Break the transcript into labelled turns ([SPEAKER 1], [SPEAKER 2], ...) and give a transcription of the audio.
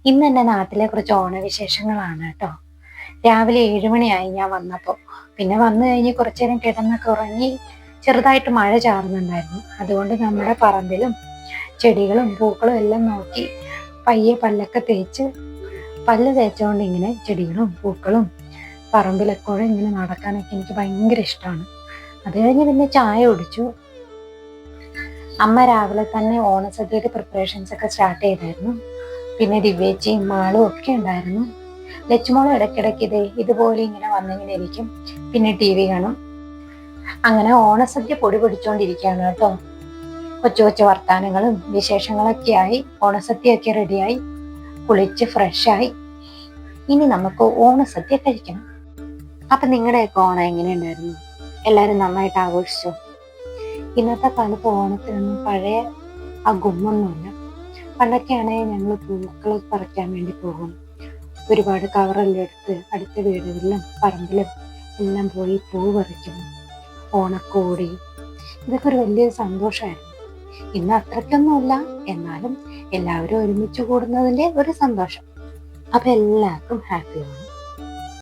[SPEAKER 1] ഇന്ന് എൻ്റെ നാട്ടിലെ കുറച്ച് ഓണവിശേഷങ്ങളാണ് കേട്ടോ. രാവിലെ 7 മണിയായി ഞാൻ വന്നപ്പോൾ. പിന്നെ വന്നു കഴിഞ്ഞ് കുറച്ചു നേരം കിടന്നൊക്കെ ഉറങ്ങി. ചെറുതായിട്ട് മഴ ചാറുന്നുണ്ടായിരുന്നു. അതുകൊണ്ട് നമ്മുടെ പറമ്പിലും ചെടികളും പൂക്കളും എല്ലാം നോക്കി പയ്യെ പല്ലൊക്കെ തേച്ച്, പല്ല് തേച്ചുകൊണ്ട് ഇങ്ങനെ ചെടികളും പൂക്കളും പറമ്പിലൊക്കെ കൂടെ ഇങ്ങനെ നടക്കാനൊക്കെ എനിക്ക് ഭയങ്കര ഇഷ്ടമാണ്. അത് കഴിഞ്ഞ് പിന്നെ ചായ കുടിച്ചു. അമ്മ രാവിലെ തന്നെ ഓണസദ്യയുടെ പ്രിപ്പറേഷൻസ് ഒക്കെ സ്റ്റാർട്ട് ചെയ്തായിരുന്നു. പിന്നെ ദിവ്യേച്ചിയും മാളും ഒക്കെ ഉണ്ടായിരുന്നു. ലച്ചുമോളും ഇടയ്ക്കിടയ്ക്ക് ഇതുപോലെ ഇങ്ങനെ വന്നിങ്ങനെ ഇരിക്കും. പിന്നെ TV കാണും. അങ്ങനെ ഓണസദ്യ പൊടി പൊടിച്ചോണ്ടിരിക്കുകയാണ് കേട്ടോ. കൊച്ചു കൊച്ചു വർത്താനങ്ങളും വിശേഷങ്ങളൊക്കെ ആയി. ഓണസദ്യയൊക്കെ റെഡിയായി, കുളിച്ച് ഫ്രഷായി. ഇനി നമുക്ക് ഓണസദ്യ കഴിക്കണം. അപ്പൊ നിങ്ങളുടെയൊക്കെ ഓണം എങ്ങനെയുണ്ടായിരുന്നു? എല്ലാവരും നന്നായിട്ട് ആഘോഷിച്ചോ? ഇന്നത്തെ കാലത്ത് ഓണത്തിനൊന്നും പഴയ ആ ഗുമ്മൊന്നുമില്ല. പണ്ടൊക്കെ ആണെങ്കിൽ ഞങ്ങൾ പൂക്കൾ പറിക്കാൻ വേണ്ടി പോകും. ഒരുപാട് കവറെല്ലാം എടുത്ത് അടുത്ത വീടുകളിലും പറമ്പിലും എല്ലാം പോയി പൂ പറിക്കും. ഓണക്കോടി, ഇതൊക്കെ ഒരു വലിയൊരു സന്തോഷമായിരുന്നു. ഇന്ന് അത്രയ്ക്കൊന്നുമില്ല, എന്നാലും എല്ലാവരും ഒരുമിച്ച് കൂടുന്നതിൻ്റെ ഒരു സന്തോഷം. അപ്പൊ എല്ലാവർക്കും ഹാപ്പി ഓണം.